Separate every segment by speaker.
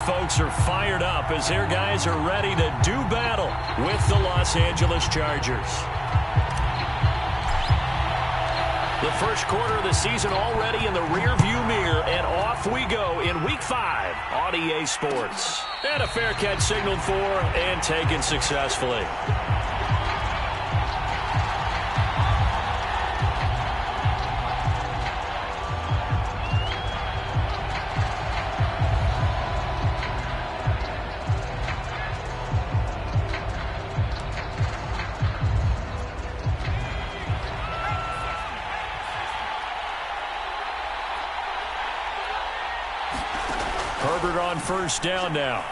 Speaker 1: folks are fired up as their guys are ready to do battle with the Los Angeles Chargers. The first quarter of the season already in the rearview mirror, and off we go in Week 5 on EA Sports. And a fair catch signaled for and taken successfully. Herbert on first down now.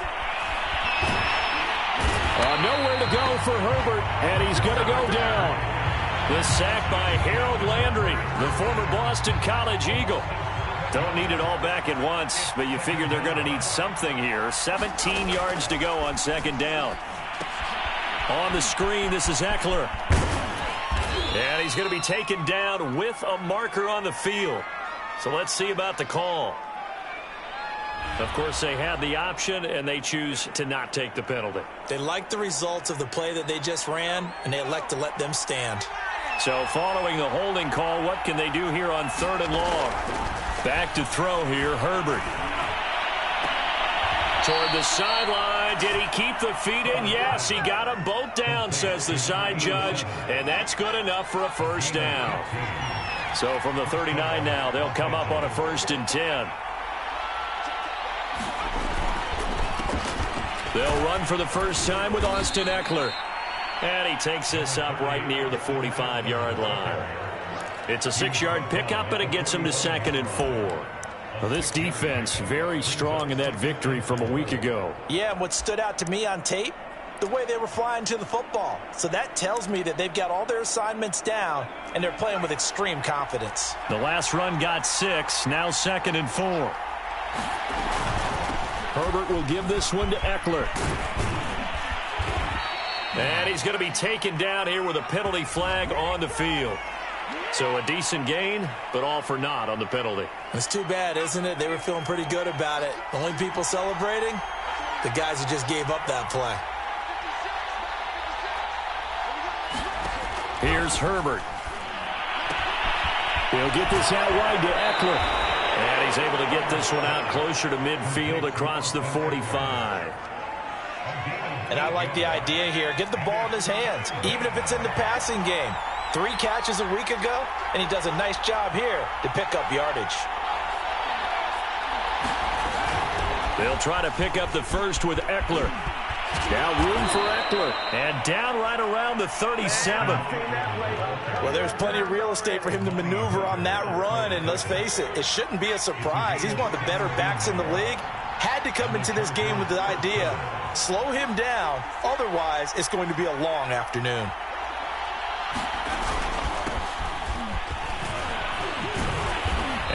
Speaker 1: Nowhere to go for Herbert, and he's going to go down. The sack by Harold Landry, the former Boston College Eagle. Don't need it all back at once, but you figure they're going to need something here. 17 yards to go on second down. On the screen, this is Eckler. And he's going to be taken down with a marker on the field. So let's see about the call. Of course, they had the option, and they choose to not take the penalty.
Speaker 2: They like the results of the play that they just ran, and they elect to let them stand.
Speaker 1: So following the holding call, what can they do here on 3rd and long? Back to throw here, Herbert. Toward the sideline. Did he keep the feet in? Yes, he got them both down, says the side judge, and that's good enough for a first down. So from the 39 now, they'll come up on a 1st and 10. They'll run for the first time with Austin Eckler. And he takes this up right near the 45-yard line. It's a 6-yard pickup, and it gets him to 2nd and 4. Well, this defense very strong in that victory from a week ago.
Speaker 2: Yeah, and what stood out to me on tape, the way they were flying to the football. So that tells me that they've got all their assignments down, and they're playing with extreme confidence.
Speaker 1: The last run got 6, now 2nd and 4. Herbert will give this one to Eckler. And he's going to be taken down here with a penalty flag on the field. So a decent gain, but all for naught on the penalty.
Speaker 2: It's too bad, isn't it? They were feeling pretty good about it. The only people celebrating, the guys who just gave up that play.
Speaker 1: Here's Herbert. He'll get this out wide to Eckler. And he's able to get this one out closer to midfield across the 45.
Speaker 2: And I like the idea here. Get the ball in his hands, even if it's in the passing game. 3 catches a week ago, and he does a nice job here to pick up yardage.
Speaker 1: They'll try to pick up the first with Eckler. Now room for Eckler. And down right around the 37.
Speaker 2: Well, there's plenty of real estate for him to maneuver on that run. And let's face it, it shouldn't be a surprise. He's one of the better backs in the league. Had to come into this game with the idea, slow him down. Otherwise, it's going to be a long afternoon.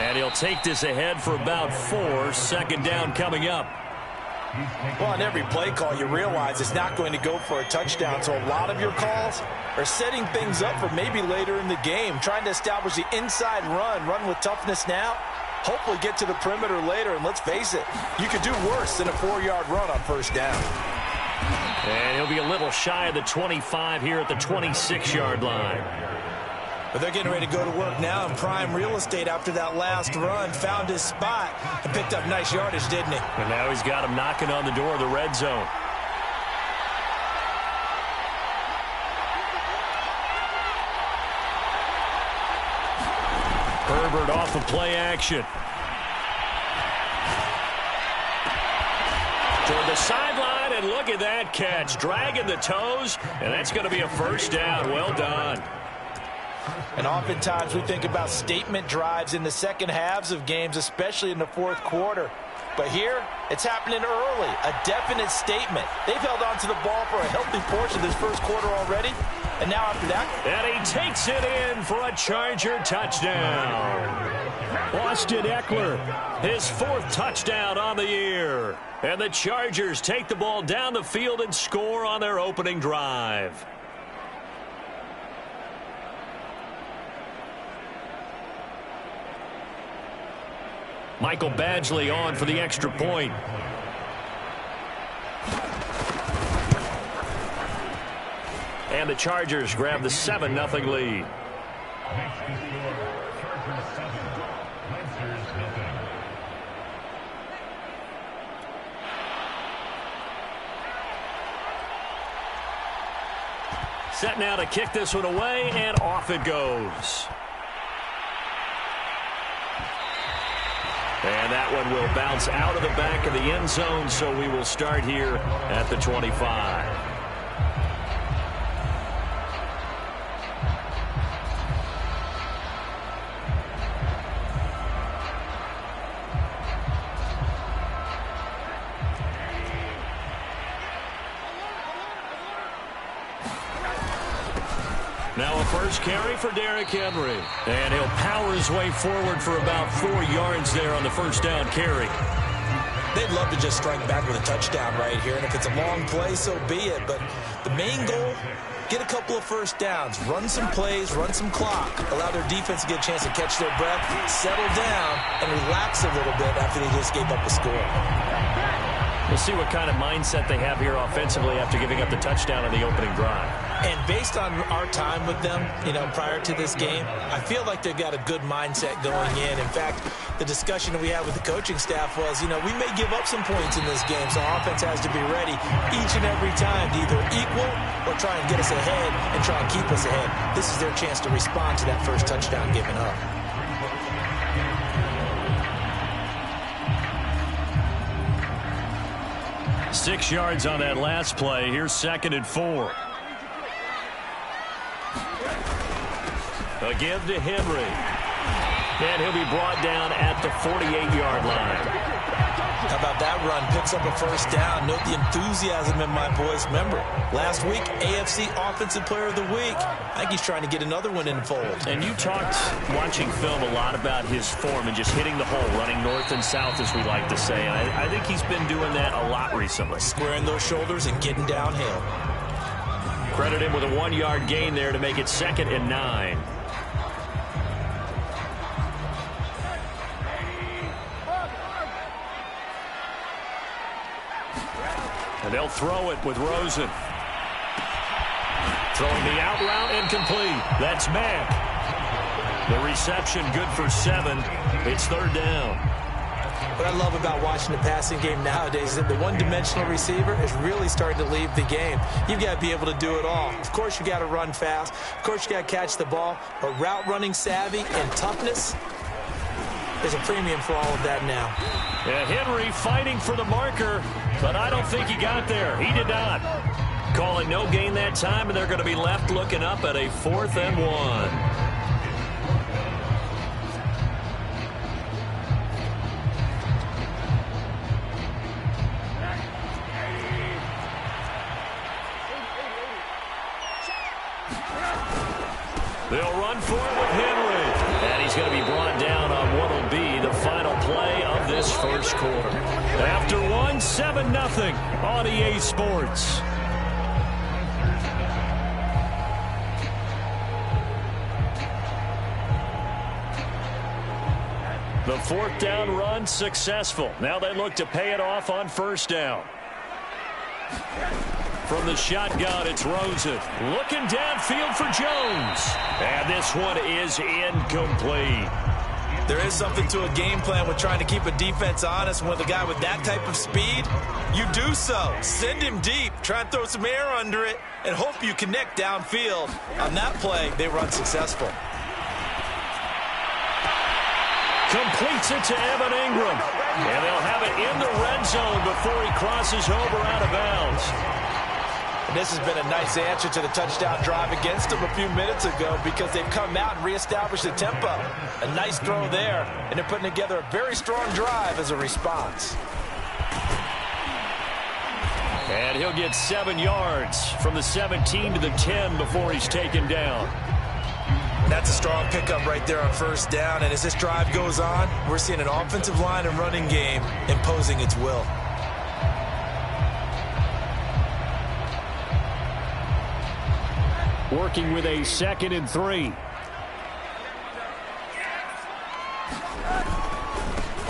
Speaker 1: And he'll take this ahead for about 4. 2nd down coming up.
Speaker 2: Well, on every play call, you realize it's not going to go for a touchdown. So a lot of your calls are setting things up for maybe later in the game, trying to establish the inside run with toughness now, hopefully get to the perimeter later. And let's face it, you could do worse than a 4-yard run on first down.
Speaker 1: And he'll be a little shy of the 25 here at the 26-yard line.
Speaker 2: But they're getting ready to go to work now in prime real estate after that last run. Found his spot and picked up nice yardage, didn't he?
Speaker 1: And now he's got him knocking on the door of the red zone. Herbert off of play action. Toward the sideline, and look at that catch. Dragging the toes, and that's going to be a first down. Well done.
Speaker 2: And oftentimes we think about statement drives in the second halves of games, especially in the 4th quarter. But here, it's happening early, a definite statement. They've held on to the ball for a healthy portion of this first quarter already. And now after that,
Speaker 1: and he takes it in for a Charger touchdown. Austin Eckler, his 4th touchdown on the year. And the Chargers take the ball down the field and score on their opening drive. Michael Badgley on for the extra point. And the Chargers grab the 7-0 lead. Set now to kick this one away, and off it goes. And that one will bounce out of the back of the end zone, so we will start here at the 25. Now a first carry for Derrick Henry. And he'll power his way forward for about 4 yards there on the first down carry.
Speaker 2: They'd love to just strike back with a touchdown right here. And if it's a long play, so be it. But the main goal, get a couple of first downs, run some plays, run some clock, allow their defense to get a chance to catch their breath, settle down, and relax a little bit after they just gave up a score.
Speaker 1: We'll see what kind of mindset they have here offensively after giving up the touchdown on the opening drive.
Speaker 2: And based on our time with them, prior to this game, I feel like they've got a good mindset going in. In fact, the discussion that we had with the coaching staff was, we may give up some points in this game, so offense has to be ready each and every time to either equal or try and get us ahead and try and keep us ahead. This is their chance to respond to that first touchdown given up.
Speaker 1: Six yards on that last play. Here's 2nd and 4. A give to Henry. And he'll be brought down at the 48-yard line.
Speaker 2: How about that run? Picks up a first down. Note the enthusiasm in my voice. Remember, last week, AFC Offensive Player of the Week. I think he's trying to get another one in the fold.
Speaker 1: And you talked, watching film, a lot about his form and just hitting the hole, running north and south, as we like to say. And I think he's been doing that a lot recently.
Speaker 2: Squaring those shoulders and getting downhill.
Speaker 1: Credit him with a 1-yard gain there to make it 2nd and 9. And they'll throw it with Rosen. Throwing the out route incomplete. That's Mack. The reception good for 7. It's 3rd down.
Speaker 2: What I love about watching the passing game nowadays is that the one-dimensional receiver is really starting to leave the game. You've got to be able to do it all. Of course, you got to run fast. Of course, you got to catch the ball. But route running savvy and toughness, there's a premium for all of that now.
Speaker 1: Yeah, Henry fighting for the marker, but I don't think he got there. He did not. Calling no gain that time, and they're going to be left looking up at a 4th and 1. They'll run for it with Henry. And he's going to be brought down on what will be the final play of this first quarter. After 1, 7-0 on EA Sports. The 4th down run successful. Now they look to pay it off on 1st down. From the shotgun, it's Rosen. Looking downfield for Jones. And this one is incomplete.
Speaker 2: There is something to a game plan with trying to keep a defense honest. With a guy with that type of speed, you do so. Send him deep. Try and throw some air under it and hope you connect downfield. On that play, they run successful.
Speaker 1: Completes it to Evan Ingram. And they'll have it in the red zone before he crosses over out of bounds.
Speaker 2: And this has been a nice answer to the touchdown drive against them a few minutes ago because they've come out and reestablished the tempo. A nice throw there, and they're putting together a very strong drive as a response.
Speaker 1: And he'll get 7 yards from the 17 to the 10 before he's taken down.
Speaker 2: That's a strong pickup right there on 1st down. And as this drive goes on, we're seeing an offensive line and running game imposing its will.
Speaker 1: Working with a 2nd and 3.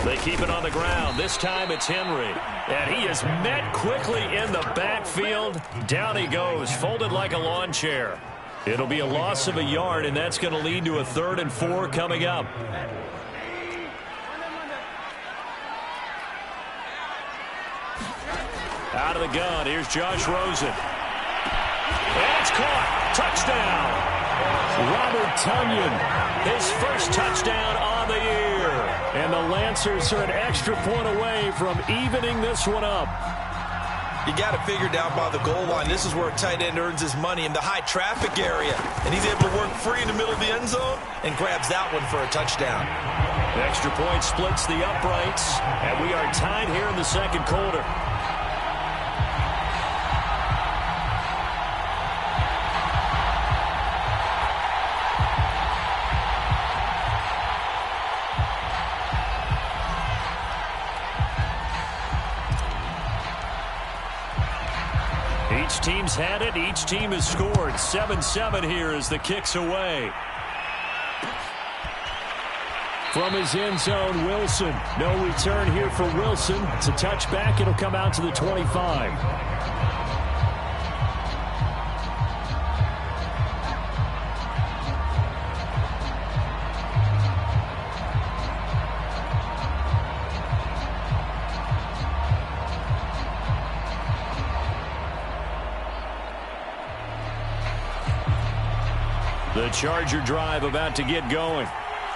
Speaker 1: They keep it on the ground. This time it's Henry. And he is met quickly in the backfield. Down he goes, folded like a lawn chair. It'll be a loss of a yard, and that's going to lead to a 3rd and 4 coming up. Out of the gun, here's Josh Rosen. And it's caught. Touchdown. Robert Tonyan, his first touchdown on the year. And the Lancers are an extra point away from evening this one up.
Speaker 2: You got to figure down by the goal line. This is where a tight end earns his money, in the high traffic area. And he's able to work free in the middle of the end zone and grabs that one for a touchdown.
Speaker 1: The extra point splits the uprights, and we are tied here in the second quarter. Each team's had it. Each team has scored. 7-7 here as the kick's away. From his end zone, Wilson. No return here for Wilson. It's a touchback. It'll come out to the 25. The Charger drive about to get going.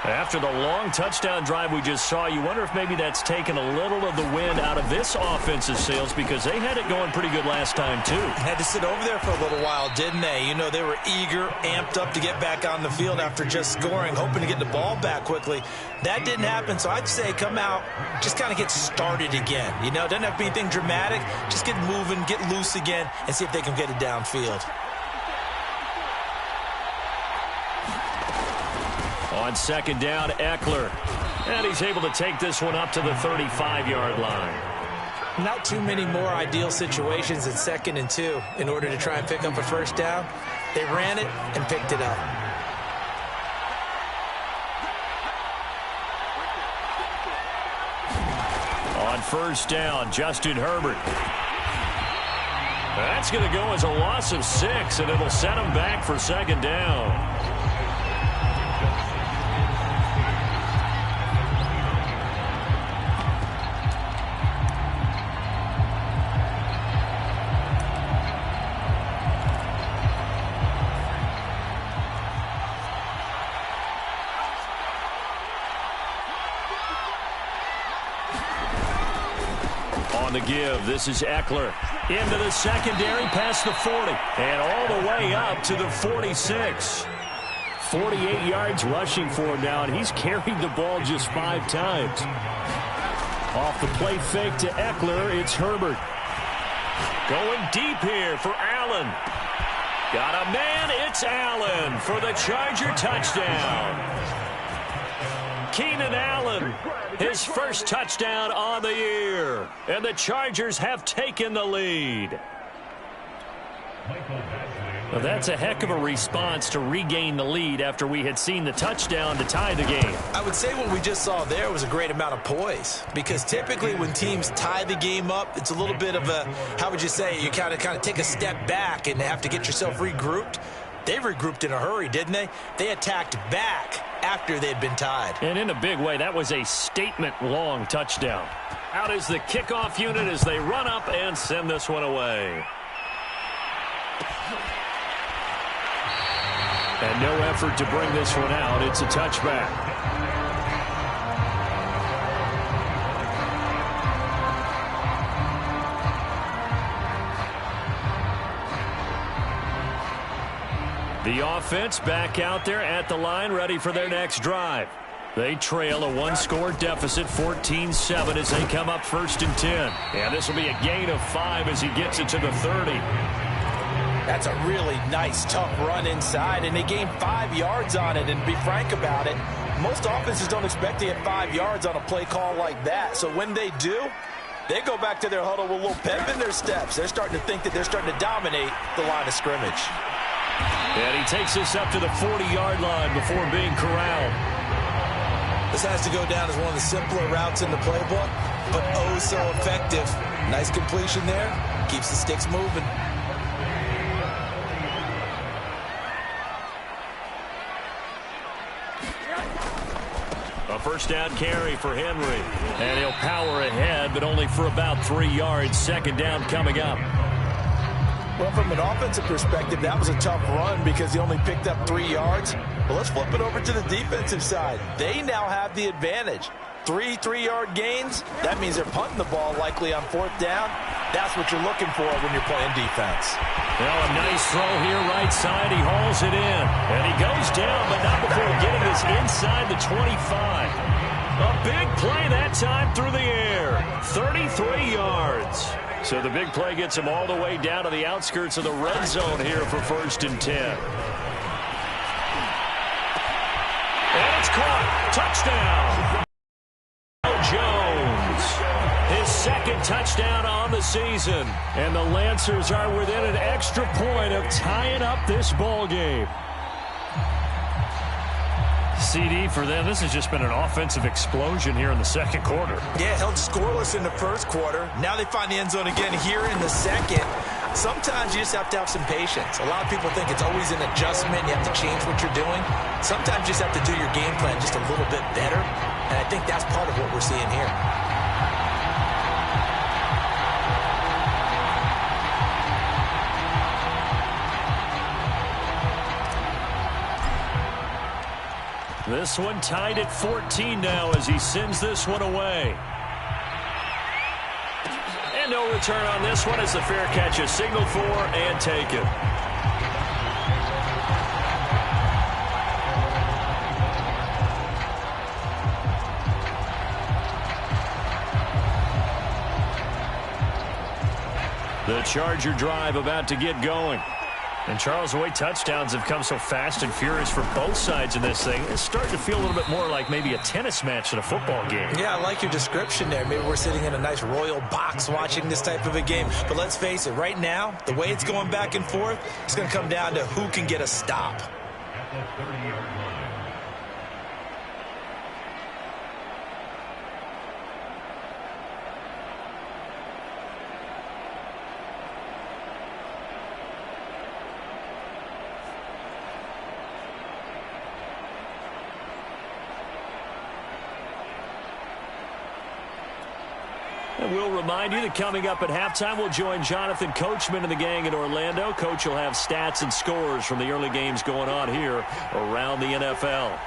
Speaker 1: After the long touchdown drive we just saw, you wonder if maybe that's taken a little of the wind out of this offensive sails, because they had it going pretty good last time, too.
Speaker 2: Had to sit over there for a little while, didn't they? You know, they were eager, amped up to get back on the field after just scoring, hoping to get the ball back quickly. That didn't happen, so I'd say come out, just kind of get started again. You know, it doesn't have to be anything dramatic. Just get moving, get loose again, and see if they can get it downfield. On second down, Eckler. And he's able to take this one up to the 35-yard line. Not too many more ideal situations in 2nd and 2 in order to try and pick up a first down. They ran it and picked it up.
Speaker 1: On first down, Justin Herbert. That's going to go as a loss of 6, and it'll set him back for second down. On the give, this is Eckler. Into the secondary, past the 40. And all the way up to the 46. 48 yards rushing for him now, and he's carried the ball just 5 times. Off the play fake to Eckler, it's Herbert. Going deep here for Allen. Got a man, it's Allen for the Charger touchdown. Keenan Allen, his first touchdown on the year. And the Chargers have taken the lead. Well, that's a heck of a response to regain the lead after we had seen the touchdown to tie the game.
Speaker 2: I would say what we just saw there was a great amount of poise, because typically when teams tie the game up, it's a little bit of a, how would you say, you kind of take a step back and have to get yourself regrouped. They regrouped in a hurry, didn't they? They attacked back after they'd been tied.
Speaker 1: And in a big way, that was a statement-long touchdown. Out is the kickoff unit as they run up and send this one away. And no effort to bring this one out. It's a touchback. The offense back out there at the line, ready for their next drive. They trail a 1-score deficit, 14-7, as they come up 1st and 10. And this will be a gain of 5 as he gets it to the 30.
Speaker 2: That's a really nice, tough run inside, and they gained 5 yards on it. And to be frank about it, most offenses don't expect to get 5 yards on a play call like that. So when they do, they go back to their huddle with a little pep in their steps. They're starting to think that they're starting to dominate the line of scrimmage.
Speaker 1: And he takes this up to the 40-yard line before being corralled.
Speaker 2: This has to go down as one of the simpler routes in the playbook, but oh so effective. Nice completion there. Keeps the sticks moving.
Speaker 1: A first down carry for Henry. And he'll power ahead, but only for about 3 yards. Second down coming up.
Speaker 2: Well, from an offensive perspective, that was a tough run because he only picked up 3 yards. But let's flip it over to the defensive side. They now have the advantage. 3 3-yard gains, that means they're punting the ball likely on 4th down. That's what you're looking for when you're playing defense.
Speaker 1: Well, a nice throw here right side. He hauls it in. And he goes down, but not before getting this inside the 25. A big play that time through the air. 33 yards. So the big play gets him all the way down to the outskirts of the red zone here for 1st and 10. And it's caught. Touchdown. Jones. His second touchdown on the season. And the Lancers are within an extra point of tying up this ball game. CD for them, this has just been an offensive explosion here in the second quarter.
Speaker 2: Yeah, held scoreless in the first quarter. Now they find the end zone again here in the second. Sometimes you just have to have some patience. A lot of people think it's always an adjustment. You have to change what you're doing. Sometimes you just have to do your game plan just a little bit better. And I think that's part of what we're seeing here.
Speaker 1: This one tied at 14 now as he sends this one away. And no return on this one as the fair catch is signaled for and taken. The Charger drive about to get going. And, Charles, the way touchdowns have come so fast and furious for both sides in this thing, it's starting to feel a little bit more like maybe a tennis match than a football game.
Speaker 2: Yeah, I like your description there. Maybe we're sitting in a nice royal box watching this type of a game. But let's face it, right now, the way it's going back and forth, it's going to come down to who can get a stop.
Speaker 1: And we'll remind you that coming up at halftime, we'll join Jonathan Coachman and the gang in Orlando. Coach will have stats and scores from the early games going on here around the NFL.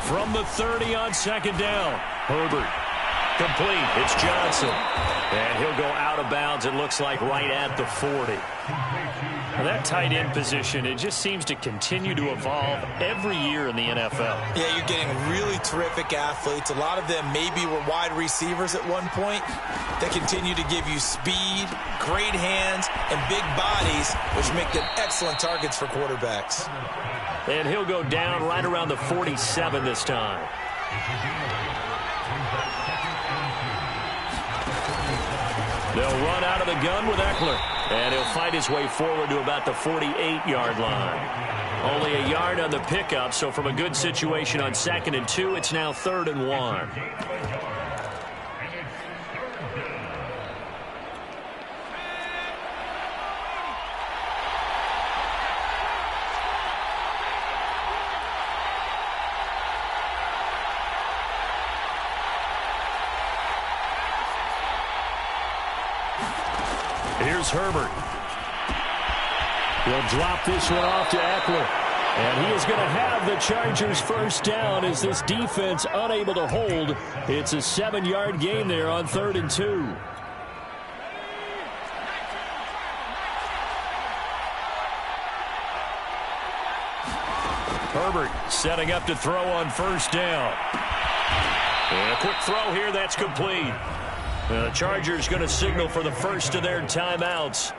Speaker 1: From the 30 on second down, Herbert. Complete. It's Johnson. And he'll go out of bounds, it looks like, right at the 40. Now that tight end position, it just seems to continue to evolve every year in the NFL.
Speaker 2: Yeah, you're getting really terrific athletes. A lot of them maybe were wide receivers at one point. They continue to give you speed, great hands, and big bodies, which make them excellent targets for quarterbacks.
Speaker 1: And he'll go down right around the 47 this time. They'll run out of the gun with Eckler. And he'll fight his way forward to about the 48-yard line. Only a yard on the pickup, so from a good situation on 2nd and 2, it's now 3rd and 1. Here's Herbert. He'll drop this one off to Eckler. And he is going to have the Chargers first down as this defense unable to hold. It's a 7-yard gain there on 3rd and 2. Herbert setting up to throw on first down. And a quick throw here, that's complete. The Chargers going to signal for the first of their timeouts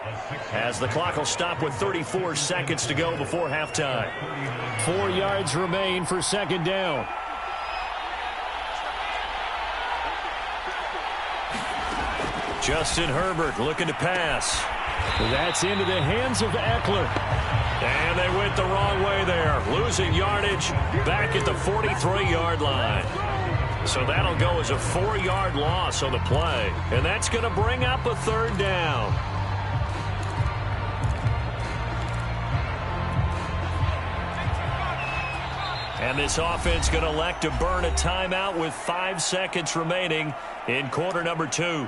Speaker 1: as the clock will stop with 34 seconds to go before halftime. 4 yards remain for second down. Justin Herbert looking to pass. That's into the hands of Eckler. And they went the wrong way there, losing yardage back at the 43-yard line. So that'll go as a 4-yard loss on the play. And that's going to bring up a third down. And this offense going to elect to burn a timeout with 5 seconds remaining in quarter number 2.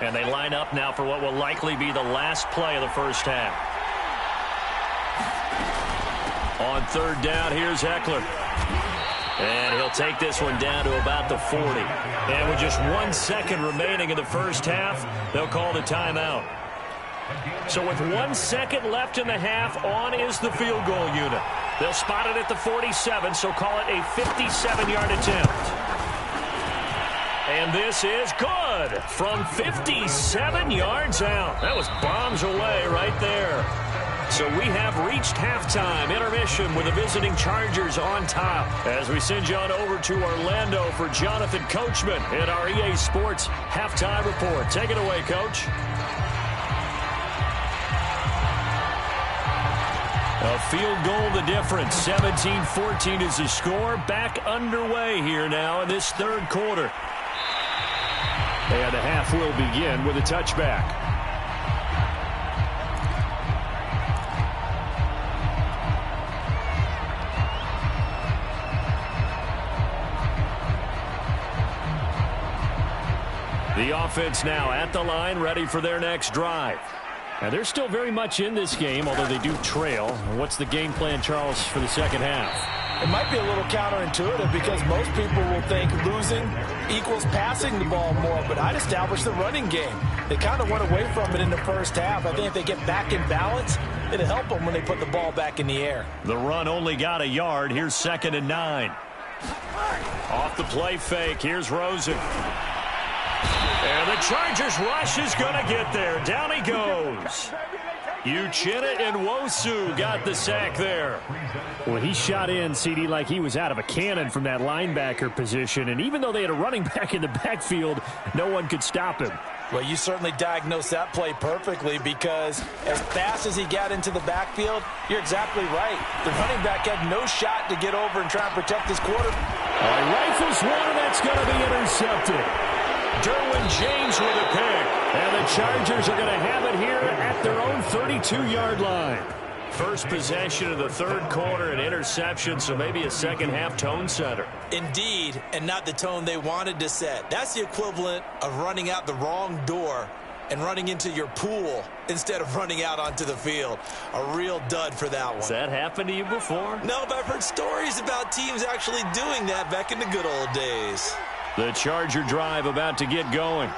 Speaker 1: And they line up now for what will likely be the last play of the first half. On third down, here's Eckler. And he'll take this one down to about the 40. And with just 1 second remaining in the first half, they'll call the timeout. So with 1 second left in the half, on is the field goal unit. They'll spot it at the 47, so call it a 57-yard attempt. And this is good from 57 yards out. That was bombs away right there. So we have reached halftime intermission with the visiting Chargers on top. As we send you on over to Orlando for Jonathan Coachman in our EA Sports Halftime Report. Take it away, Coach. A field goal the difference. 17-14 is the score. Back underway here now in this third quarter. And the half will begin with a touchback. The offense now at the line, ready for their next drive. And they're still very much in this game, although they do trail. What's the game plan, Charles, for the second half?
Speaker 2: It might be a little counterintuitive because most people will think losing equals passing the ball more, but I'd establish the running game. They kind of went away from it in the first half. I think if they get back in balance, it'll help them when they put the ball back in the air.
Speaker 1: The run only got a yard. Here's 2nd and 9. Off the play fake. Here's Rosen. And the Chargers rush is going to get there. Down he goes. Uchenna and Nwosu got the sack there.
Speaker 3: Well, he shot in, CD, like he was out of a cannon from that linebacker position. And even though they had a running back in the backfield, no one could stop him.
Speaker 2: Well, you certainly diagnosed that play perfectly because as fast as he got into the backfield, you're exactly right. The running back had no shot to get over and try and protect his quarterback.
Speaker 3: Rifles one, and that's going to be intercepted.
Speaker 1: Derwin James with a pick.
Speaker 3: And the Chargers are going to have it here at their own 32-yard line.
Speaker 1: First possession of the third quarter, an interception, so maybe a second-half tone setter.
Speaker 2: Indeed, and not the tone they wanted to set. That's the equivalent of running out the wrong door and running into your pool instead of running out onto the field. A real dud for that one.
Speaker 1: Has that happened to you before?
Speaker 2: No, but I've heard stories about teams actually doing that back in the good old days.
Speaker 1: The Charger drive about to get going.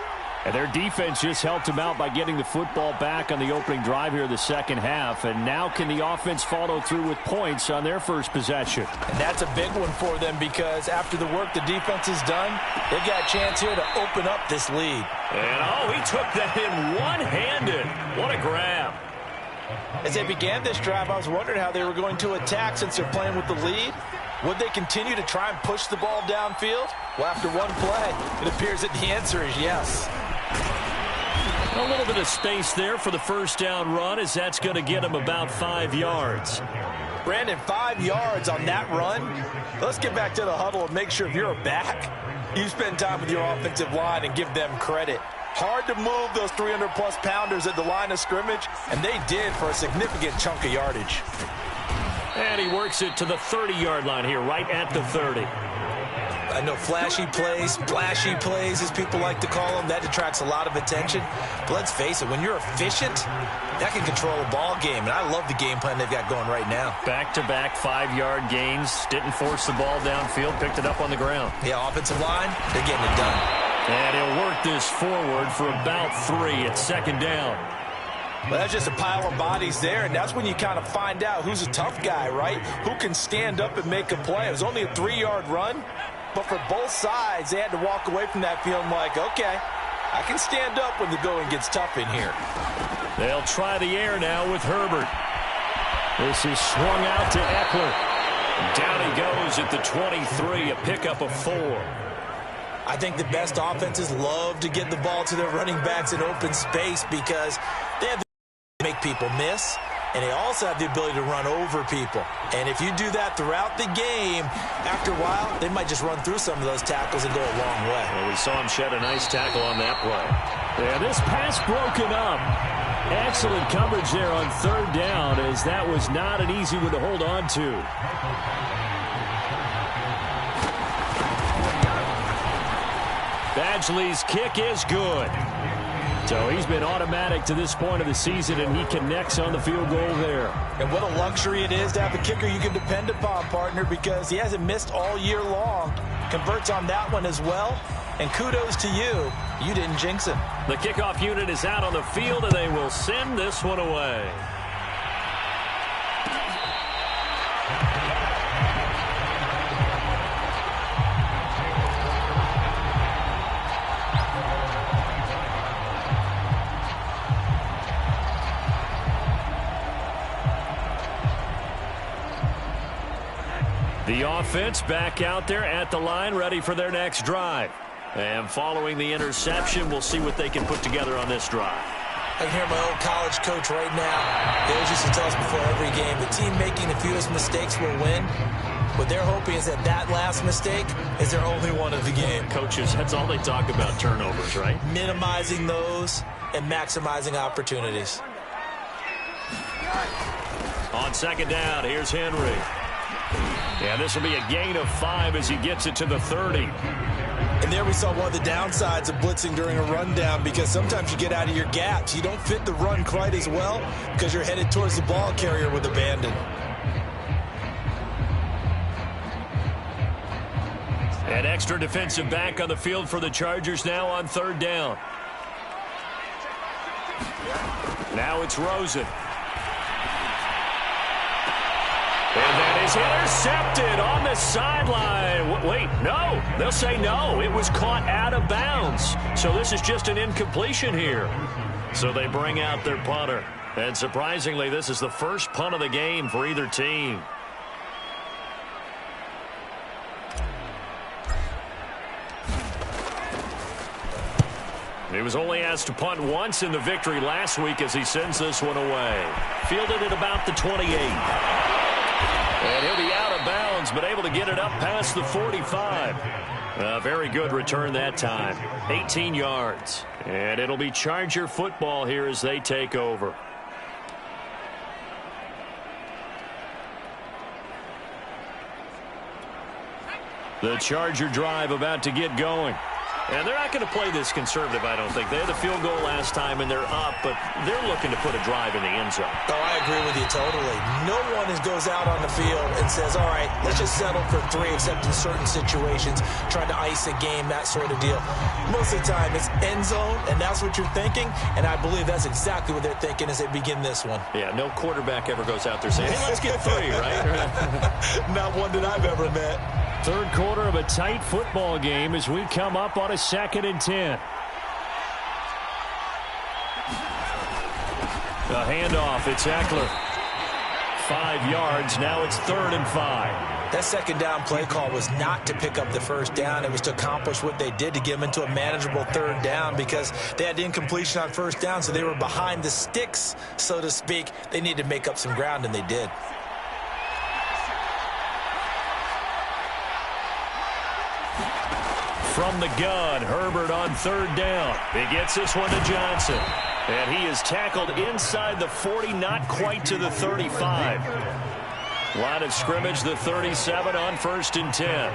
Speaker 3: And their defense just helped them out by getting the football back on the opening drive here in the second half. And now can the offense follow through with points on their first possession?
Speaker 2: And that's a big one for them because after the work the defense has done, they've got a chance here to open up this lead.
Speaker 1: And, he took that in one-handed. What a grab.
Speaker 2: As they began this drive, I was wondering how they were going to attack since they're playing with the lead. Would they continue to try and push the ball downfield? Well, after one play, it appears that the answer is yes.
Speaker 1: A little bit of space there for the first down run as that's going to get him about 5 yards.
Speaker 2: Brandon, 5 yards on that run. Let's get back to the huddle and make sure if you're a back, you spend time with your offensive line and give them credit. Hard to move those 300-plus pounders at the line of scrimmage, and they did for a significant chunk of yardage.
Speaker 1: And he works it to the 30-yard line here, right at the 30.
Speaker 2: I know flashy plays, splashy plays, as people like to call them, that detracts a lot of attention. But let's face it, when you're efficient, that can control a ball game. And I love the game plan they've got going right now.
Speaker 1: Back-to-back 5-yard gains. Didn't force the ball downfield, picked it up on the ground.
Speaker 2: Yeah, offensive line, they're getting it done.
Speaker 1: And he'll work this forward for about 3 at second down.
Speaker 2: Well, that's just a pile of bodies there, and that's when you kind of find out who's a tough guy, right? Who can stand up and make a play. It was only a 3-yard run, but for both sides, they had to walk away from that feeling like, okay, I can stand up when the going gets tough in here.
Speaker 1: They'll try the air now with Herbert.
Speaker 3: This is swung out to Eckler.
Speaker 1: Down he goes at the 23, a pickup of 4.
Speaker 2: I think the best offenses love to get the ball to their running backs in open space because they have the ability to make people miss, and they also have the ability to run over people. And if you do that throughout the game, after a while, they might just run through some of those tackles and go a long way.
Speaker 1: Well, we saw him shed a nice tackle on that play.
Speaker 3: Yeah, this pass broken up. Excellent coverage there on third down, as that was not an easy one to hold on to. Badgley's kick is good. So he's been automatic to this point of the season, and he connects on the field goal there.
Speaker 2: And what a luxury it is to have a kicker you can depend upon, partner, because he hasn't missed all year long. Converts on that one as well. And kudos to you. You didn't jinx him.
Speaker 1: The kickoff unit is out on the field, and they will send this one away. The offense back out there at the line, ready for their next drive. And following the interception, we'll see what they can put together on this drive.
Speaker 2: I can hear my old college coach right now. They always used to tell us before every game, the team making the fewest mistakes will win. What they're hoping is that that last mistake is their only one of the game.
Speaker 1: Coaches, that's all they talk about, turnovers, right?
Speaker 2: Minimizing those and maximizing opportunities.
Speaker 1: On second down, here's Henry. Yeah, this will be a gain of 5 as he gets it to the 30.
Speaker 2: And there we saw one of the downsides of blitzing during a rundown, because sometimes you get out of your gaps. You don't fit the run quite as well because you're headed towards the ball carrier with abandon.
Speaker 1: An extra defensive back on the field for the Chargers now on third down. Now it's Rosen. And that is intercepted on the sideline. Wait, no. They'll say no. It was caught out of bounds. So this is just an incompletion here. So they bring out their punter. And surprisingly, this is the first punt of the game for either team. He was only asked to punt once in the victory last week as he sends this one away. Fielded at about the 28. And he'll be out of bounds, but able to get it up past the 45. A very good return that time. 18 yards. And it'll be Charger football here as they take over. The Charger drive about to get going. And they're not going to play this conservative, I don't think. They had a field goal last time, and they're up, but they're looking to put a drive in the end zone.
Speaker 2: Oh, I agree with you totally. No one goes out on the field and says, all right, let's just settle for 3, except in certain situations, trying to ice a game, that sort of deal. Most of the time, it's end zone, and that's what you're thinking, and I believe that's exactly what they're thinking as they begin this one.
Speaker 1: Yeah, no quarterback ever goes out there saying, hey, let's get 3, right?
Speaker 2: Not one that I've ever met.
Speaker 3: Third quarter of a tight football game as we come up on a 2nd and 10. The handoff, it's Eckler. 5 yards, now it's 3rd and 5.
Speaker 2: That second down play call was not to pick up the first down. It was to accomplish what they did, to get them into a manageable 3rd down, because they had incompletion on first down, so they were behind the sticks, so to speak. They needed to make up some ground, and they did.
Speaker 1: From the gun, Herbert on 3rd down. He gets this one to Johnson. And he is tackled inside the 40, not quite to the 35. Line of scrimmage, the 37 on 1st and 10.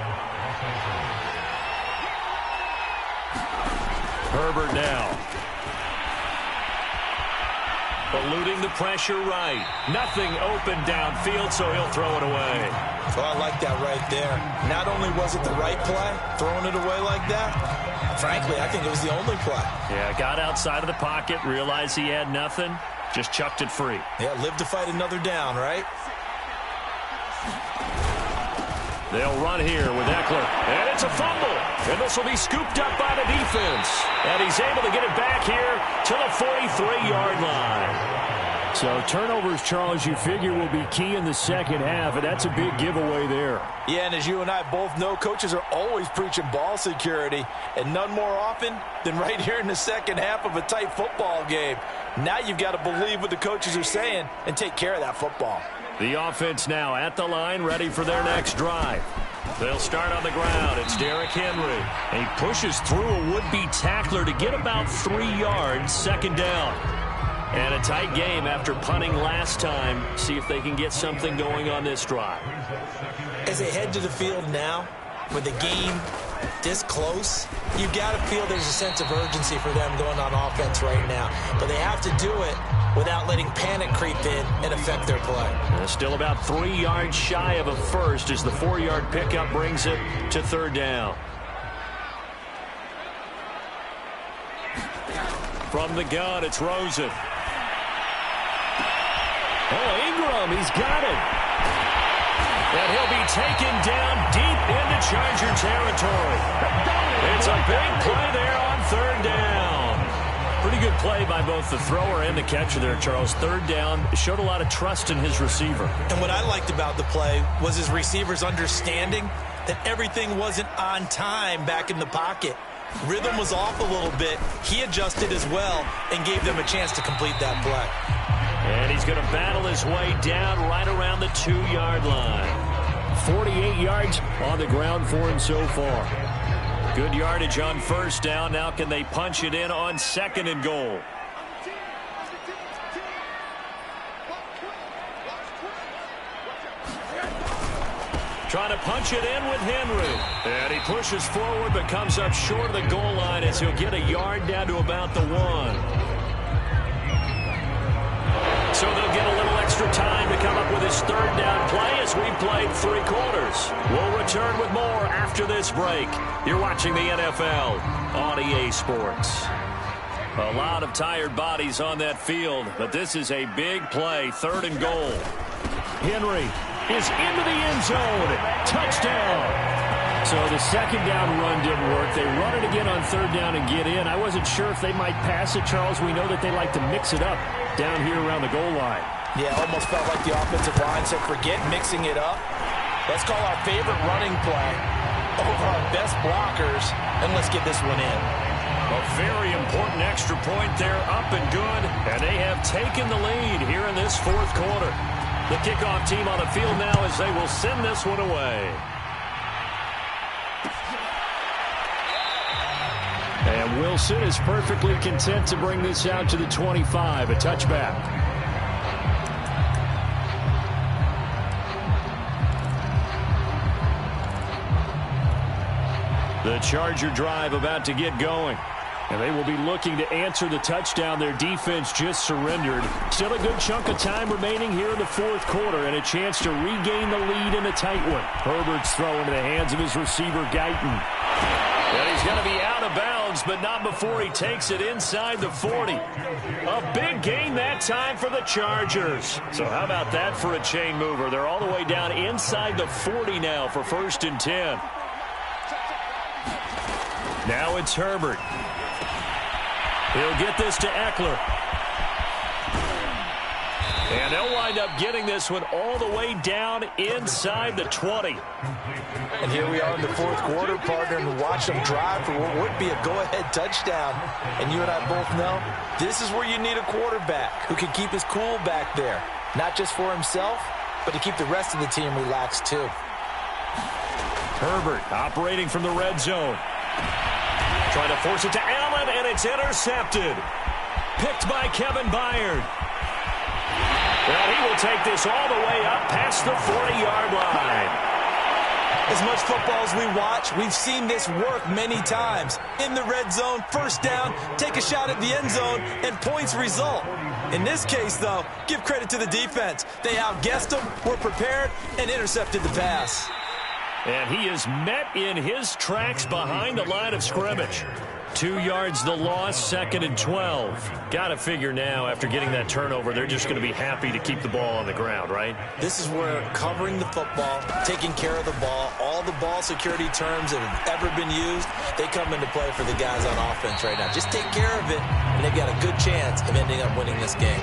Speaker 1: Herbert now. Eluding the pressure right. Nothing open downfield, so he'll throw it away.
Speaker 2: Well, I like that right there. Not only was it the right play, throwing it away like that, frankly, I think it was the only play.
Speaker 1: Yeah, got outside of the pocket, realized he had nothing, just chucked it free.
Speaker 2: Yeah, live to fight another down, right?
Speaker 1: They'll run here with Eckler, and it's a fumble. And this will be scooped up by the defense. And he's able to get it back here to the 43-yard line.
Speaker 3: So turnovers, Charles, you figure will be key in the second half, and that's a big giveaway there.
Speaker 2: Yeah, and as you and I both know, coaches are always preaching ball security, and none more often than right here in the second half of a tight football game. Now you've got to believe what the coaches are saying and take care of that football.
Speaker 1: The offense now at the line, ready for their next drive. They'll start on the ground. It's Derrick Henry. And he pushes through a would-be tackler to get about 3 yards, second down. And a tight game after punting last time. See if they can get something going on this drive.
Speaker 2: As they head to the field now, with the game this close, you've got to feel there's a sense of urgency for them going on offense right now. But they have to do it without letting panic creep in and affect their play.
Speaker 1: Still about 3 yards shy of a first as the 4-yard pickup brings it to third down. From the gun, it's Rosen. Oh, Ingram, he's got it. And he'll be taken down deep into Charger territory. It's a big play there on third down. Pretty good play by both the thrower and the catcher there, Charles. Third down, showed a lot of trust in his receiver.
Speaker 2: And what I liked about the play was his receiver's understanding that everything wasn't on time back in the pocket. Rhythm was off a little bit. He adjusted as well and gave them a chance to complete that play.
Speaker 1: And he's going to battle his way down right around the 2-yard line.
Speaker 3: 48 yards on the ground for him so far.
Speaker 1: Good yardage on first down. Now can they punch it in on second and goal? Trying to punch it in with Henry. And he pushes forward but comes up short of the goal line as he'll get a yard down to about the 1. So they'll get a little extra time to come up with his third down play as we've played 3 quarters. We'll return with more after this break. You're watching the NFL on EA Sports. A lot of tired bodies on that field, but this is a big play, third and goal.
Speaker 3: Henry is into the end zone. Touchdown. So the second down run didn't work. They run it again on third down and get in. I wasn't sure if they might pass it, Charles. We know that they like to mix it up down here around the goal line.
Speaker 2: Yeah, almost felt like the offensive line said, forget mixing it up. Let's call our favorite running play over our best blockers, and let's get this one in.
Speaker 1: A very important extra point there, up and good, and they have taken the lead here in this fourth quarter. The kickoff team on the field now as they will send this one away.
Speaker 3: And Wilson is perfectly content to bring this out to the 25, a touchback. The Charger drive about to get going. And they will be looking to answer the touchdown their defense just surrendered. Still a good chunk of time remaining here in the fourth quarter and a chance to regain the lead in a tight one. Herbert's throw into the hands of his receiver, Guyton.
Speaker 1: And he's going to be out of bounds, but not before he takes it inside the 40. A big gain that time for the Chargers. So how about that for a chain mover? They're all the way down inside the 40 now for 1st and 10. Now it's Herbert. He'll get this to Eckler. And they'll wind up getting this one all the way down inside the 20.
Speaker 2: And here we are in the fourth quarter, partner, and watch them drive for what would be a go-ahead touchdown. And you and I both know this is where you need a quarterback who can keep his cool back there. Not just for himself, but to keep the rest of the team relaxed too.
Speaker 1: Herbert operating from the red zone. Trying to force it to Allen, and it's intercepted. Picked by Kevin Byard. Well, he will take this all the way up past the 40-yard line.
Speaker 2: As much football as we watch, we've seen this work many times. In the red zone, first down, take a shot at the end zone, and points result. In this case, though, give credit to the defense. They outguessed them, were prepared, and intercepted the pass.
Speaker 1: And he is met in his tracks behind the line of scrimmage. 2 yards the loss, 2nd and 12. Got to figure now, after getting that turnover, they're just going to be happy to keep the ball on the ground, right?
Speaker 2: This is where covering the football, taking care of the ball, all the ball security terms that have ever been used, they come into play for the guys on offense right now. Just take care of it, and they've got a good chance of ending up winning this game.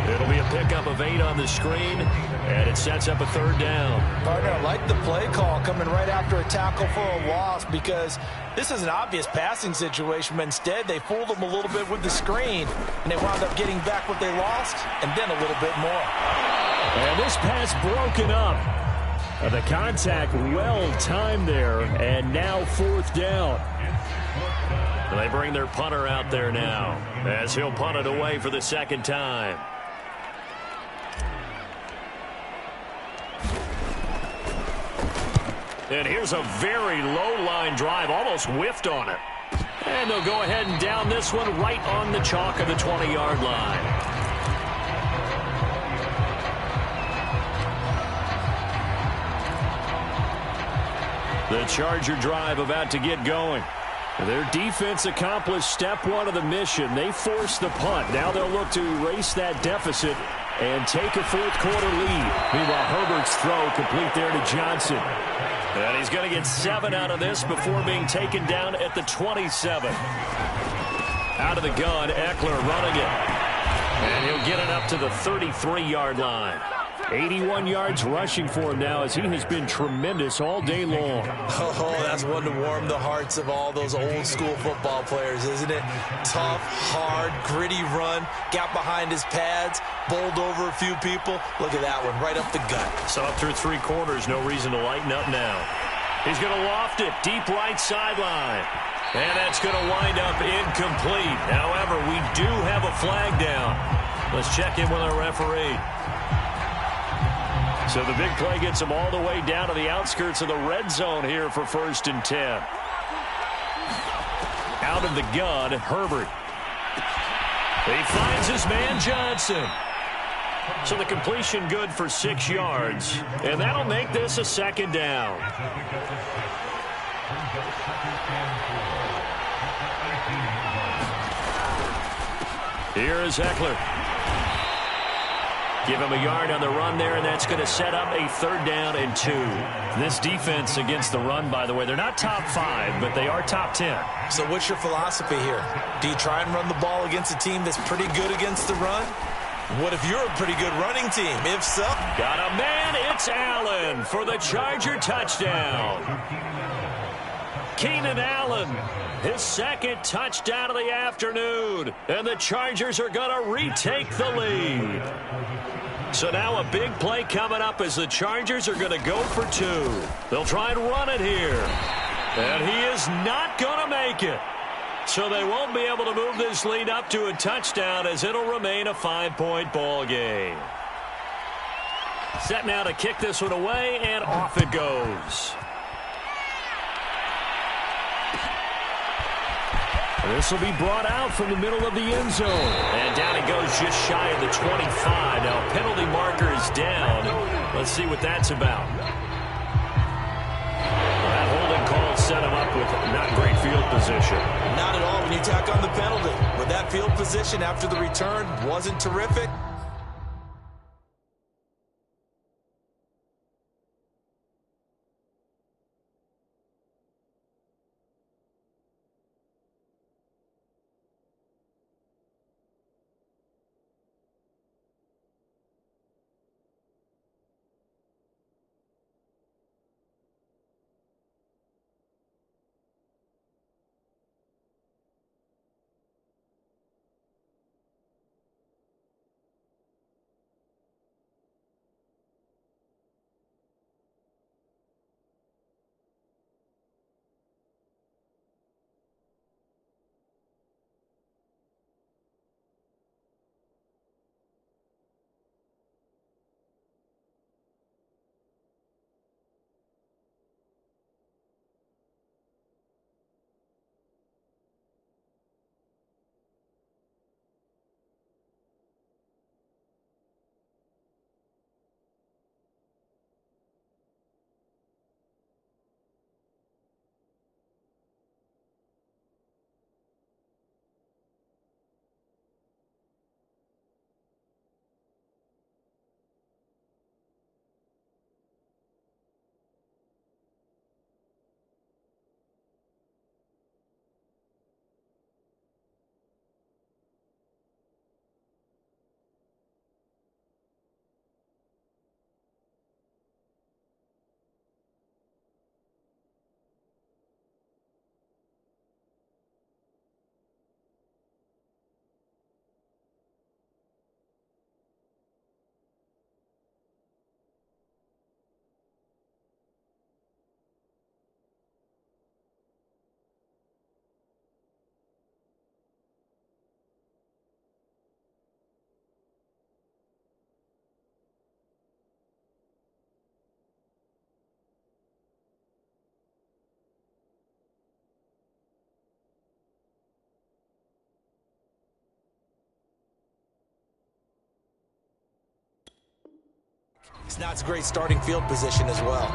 Speaker 3: It'll be a pickup of 8 on the screen, and it sets up a 3rd down.
Speaker 2: Partner, I like the play call coming right after a tackle for a loss because this is an obvious passing situation, but instead they fooled them a little bit with the screen, and they wound up getting back what they lost and then a little bit more.
Speaker 3: And this pass broken up. The contact well timed there, and now 4th down. They bring their punter out there now as he'll punt it away for the 2nd time. And here's a very low-line drive, almost whiffed on it. And they'll go ahead and down this one right on the chalk of the 20-yard line. The Charger drive about to get going. Their defense accomplished step 1 of the mission. They forced the punt. Now they'll look to erase that deficit and take a 4th quarter lead. Meanwhile, Herbert's throw complete there to Johnson. And he's going to get 7 out of this before being taken down at the 27. Out of the gun, Eckler running it. And he'll get it up to the 33-yard line. 81 yards rushing for him now as he has been tremendous all day long.
Speaker 2: Oh, that's one to warm the hearts of all those old-school football players, isn't it? Tough, hard, gritty run, got behind his pads, bowled over a few people. Look at that one, right up the gut.
Speaker 3: So up through 3 quarters, no reason to lighten up now. He's going to loft it, deep right sideline. And that's going to wind up incomplete. However, we do have a flag down. Let's check in with our referee. So the big play gets him all the way down to the outskirts of the red zone here for 1st and 10. Out of the gun, Herbert. He finds his man Johnson. So the completion good for 6 yards. And that'll make this a 2nd down. Here is Eckler. Give him a yard on the run there, and that's going to set up a 3rd down and 2. This defense against the run, by the way, they're not top 5, but they are top 10.
Speaker 2: So what's your philosophy here? Do you try and run the ball against a team that's pretty good against the run? What if you're a pretty good running team? If so...
Speaker 3: Got a man, it's Allen for the Charger touchdown. Keenan Allen, his 2nd touchdown of the afternoon. And the Chargers are going to retake the lead. So now a big play coming up as the Chargers are going to go for 2. They'll try and run it here. And he is not going to make it. So they won't be able to move this lead up to a touchdown as it'll remain a 5-point ball game. Set now to kick this one away, and off it goes. This will be brought out from the middle of the end zone. And down it goes just shy of the 25. Now, penalty marker is down. Let's see what that's about. That holding call set him up with not great field position.
Speaker 2: Not at all when you tack on the penalty. But that field position after the return wasn't terrific. Now it's a great starting field position as well.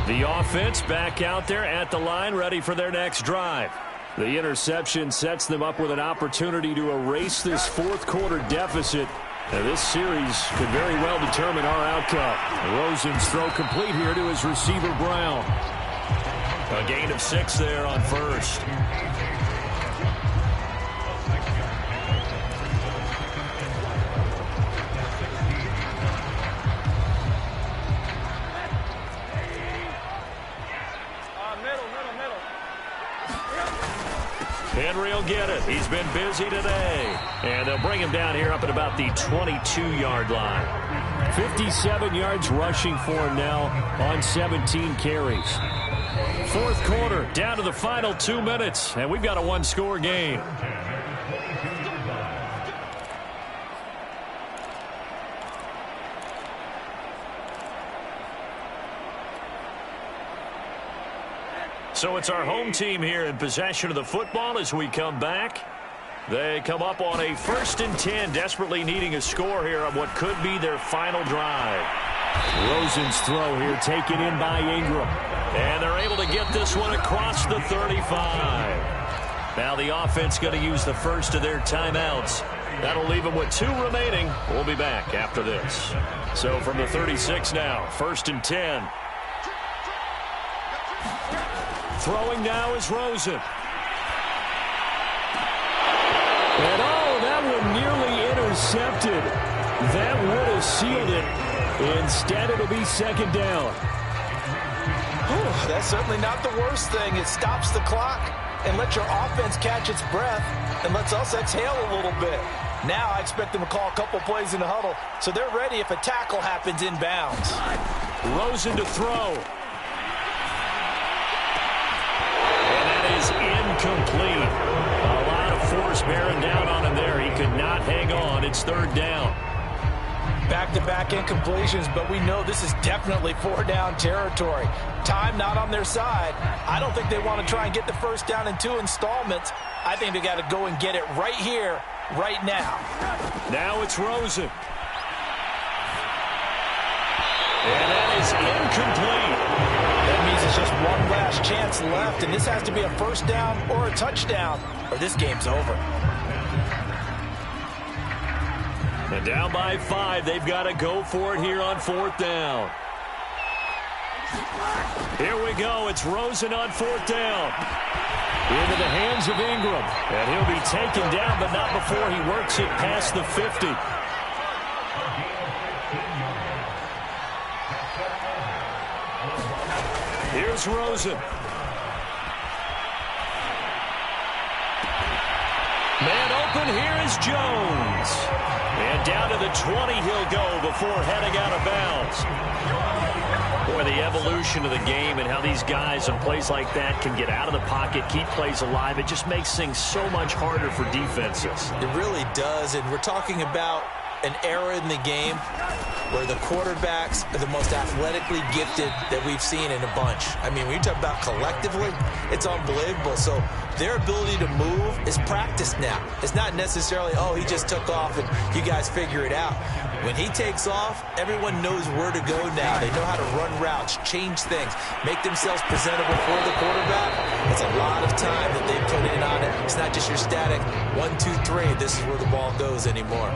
Speaker 3: The offense back out there at the line, ready for their next drive. The interception sets them up with an opportunity to erase this fourth quarter deficit. Now, this series could very well determine our outcome. Rosen's throw complete here to his receiver, Brown. A gain of 6 there on first. Henry will get it. He's been busy today. And they'll bring him down here up at about the 22-yard line. 57 yards rushing for him now on 17 carries. Fourth quarter, down to the final 2 minutes, and we've got a one-score game. So it's our home team here in possession of the football as we come back. They come up on a 1st and 10, desperately needing a score here on what could be their final drive. Rosen's throw here taken in by Ingram. And they're able to get this one across the 35. Now the offense going to use the first of their timeouts. That'll leave them with 2 remaining. We'll be back after this. So from the 36 now, 1st and 10. Throwing now is Rosen. And that one nearly intercepted. That would have sealed it. Instead, it'll be 2nd down.
Speaker 2: That's certainly not the worst thing. It stops the clock and lets your offense catch its breath and lets us exhale a little bit. Now I expect them to call a couple plays in the huddle, so they're ready if a tackle happens inbounds.
Speaker 3: Rosen to throw. Is incomplete. A lot of force bearing down on him there. He could not hang on. It's 3rd down.
Speaker 2: Back-to-back incompletions, but we know this is definitely 4-down territory. Time not on their side. I don't think they want to try and get the 1st down in 2 installments. I think they got to go and get it right here, right now.
Speaker 3: Now it's Rosen. And that is incomplete.
Speaker 2: That means it's just one last chance left, and this has to be a 1st down or a touchdown, or this game's over.
Speaker 3: And down by 5, they've got to go for it here on 4th down. Here we go. It's Rosen on 4th down. Into the hands of Ingram. And he'll be taken down, but not before he works it past the 50. Here's Rosen. Man open, here is Jones. And down to the 20 he'll go before heading out of bounds. Boy, the evolution of the game and how these guys in plays like that can get out of the pocket, keep plays alive, it just makes things so much harder for defenses.
Speaker 2: It really does, and we're talking about an era in the game where the quarterbacks are the most athletically gifted that we've seen in a bunch. I mean, when you talk about collectively, it's unbelievable. So their ability to move is practiced now. It's not necessarily, oh, he just took off and you guys figure it out. When he takes off, everyone knows where to go now. They know how to run routes, change things, make themselves presentable for the quarterback. It's a lot of time that they put in on it. It's not just your static 1, 2, 3, this is where the ball goes anymore.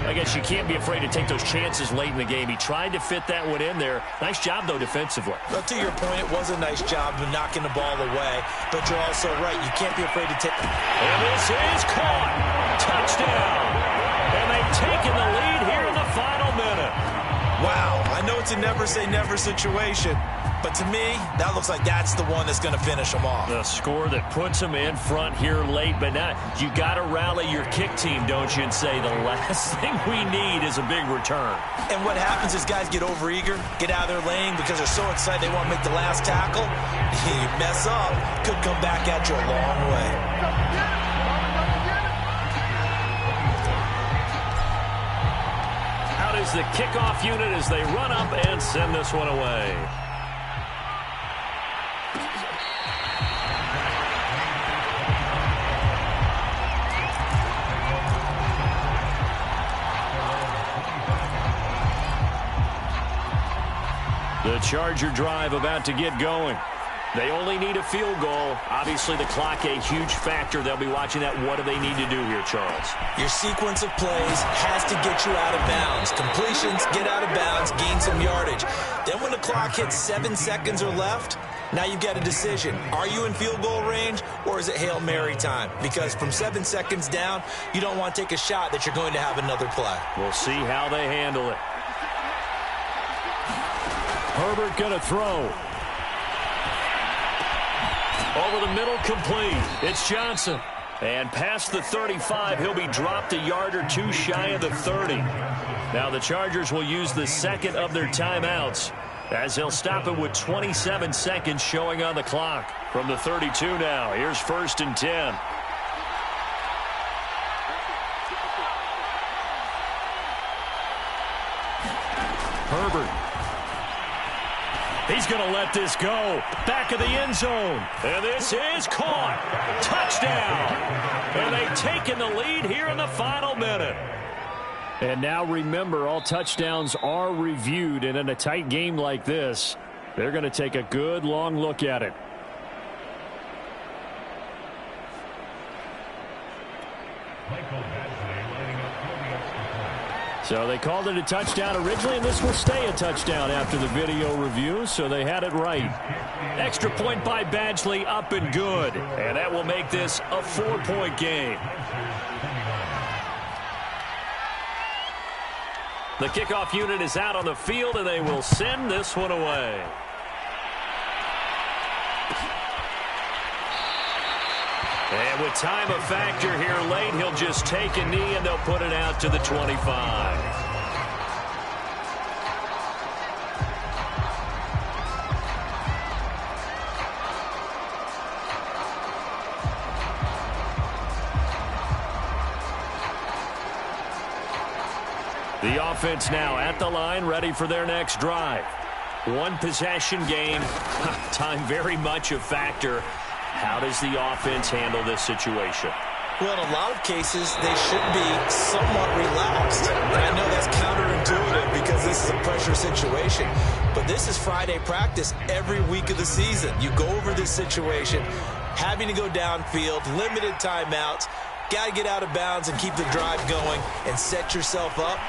Speaker 3: I guess you can't be afraid to take those chances late in the game. He tried to fit that one in there. Nice job, though, defensively.
Speaker 2: Well, to your point, it was a nice job of knocking the ball away. But you're also right. You can't be afraid to take.
Speaker 3: And this is caught. Touchdown. And they've taken the lead here in the final minute.
Speaker 2: Wow. I know it's a never-say-never situation. But to me, that looks like that's the one that's going to finish them off.
Speaker 3: The score that puts them in front here late, but now you got to rally your kick team, don't you, and say the last thing we need is a big return.
Speaker 2: And what happens is guys get overeager, get out of their lane because they're so excited they want to make the last tackle. You mess up, could come back at you a long way.
Speaker 3: Out is the kickoff unit as they run up and send this one away. The Charger drive about to get going. They only need a field goal. Obviously, the clock a huge factor. They'll be watching that. What do they need to do here, Charles?
Speaker 2: Your sequence of plays has to get you out of bounds. Completions, get out of bounds, gain some yardage. Then when the clock hits 7 seconds or left, now you've got a decision. Are you in field goal range, or is it Hail Mary time? Because from 7 seconds down, you don't want to take a shot that you're going to have another play.
Speaker 3: We'll see how they handle it. Herbert going to throw. Over the middle, complete. It's Johnson. And past the 35, he'll be dropped a yard or two shy of the 30. Now the Chargers will use the second of their timeouts as they'll stop it with 27 seconds showing on the clock. From the 32 now, here's 1st and 10. Herbert. He's going to let this go. Back of the end zone. And this is caught. Touchdown. And they've taken the lead here in the final minute. And now remember, all touchdowns are reviewed. And in a tight game like this, they're going to take a good long look at it. So they called it a touchdown originally, and this will stay a touchdown after the video review, so they had it right. Extra point by Badgley, up and good. And that will make this a 4-point game. The kickoff unit is out on the field, and they will send this one away. And with time a factor here late, he'll just take a knee and they'll put it out to the 25. The offense now at the line, ready for their next drive. One possession game, time very much a factor. How does the offense handle this situation?
Speaker 2: Well, in a lot of cases, they should be somewhat relaxed. And I know that's counterintuitive because this is a pressure situation. But this is Friday practice every week of the season. You go over this situation, having to go downfield, limited timeouts, got to get out of bounds and keep the drive going and set yourself up.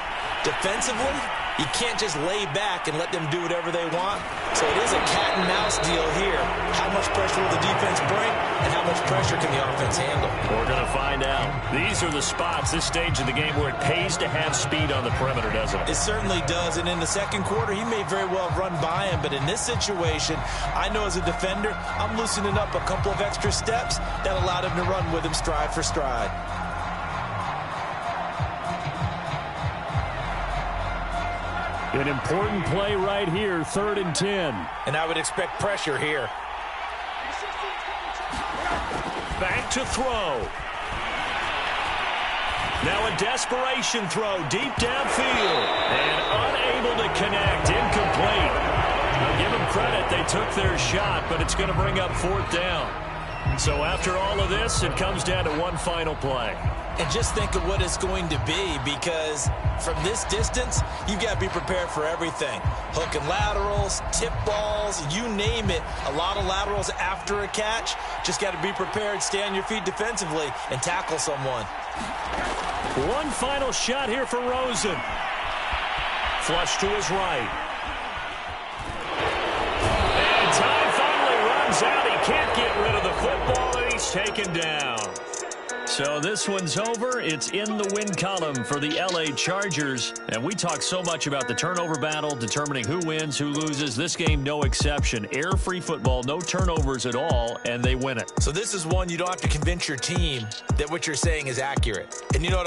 Speaker 2: Defensively, you can't just lay back and let them do whatever they want. So it is a cat and mouse deal here. How much pressure will the defense bring, and how much pressure can the offense handle?
Speaker 3: We're going to find out. These are the spots, this stage of the game, where it pays to have speed on the perimeter, doesn't it?
Speaker 2: It certainly does. And in the second quarter, he may very well run by him. But in this situation, I know as a defender, I'm loosening up a couple of extra steps that allowed him to run with him stride for stride.
Speaker 3: An important play right here, 3rd and 10.
Speaker 2: And I would expect pressure here.
Speaker 3: Back to throw. Now a desperation throw deep downfield. And unable to connect, incomplete. Now give them credit, they took their shot, but it's going to bring up 4th down. So after all of this, it comes down to one final play.
Speaker 2: And just think of what it's going to be, because from this distance, you've got to be prepared for everything. Hook and laterals, tip balls, you name it. A lot of laterals after a catch. Just got to be prepared, stay on your feet defensively, and tackle someone.
Speaker 3: One final shot here for Rosen. Flush to his right. And time finally runs out. He can't get rid of the football, and he's taken down. So this one's over. It's in the win column for the LA Chargers. And we talk so much about the turnover battle, determining who wins, who loses. This game, no exception. Air-free football, no turnovers at all, and they win it.
Speaker 2: So this is one you don't have to convince your team that what you're saying is accurate. And you know what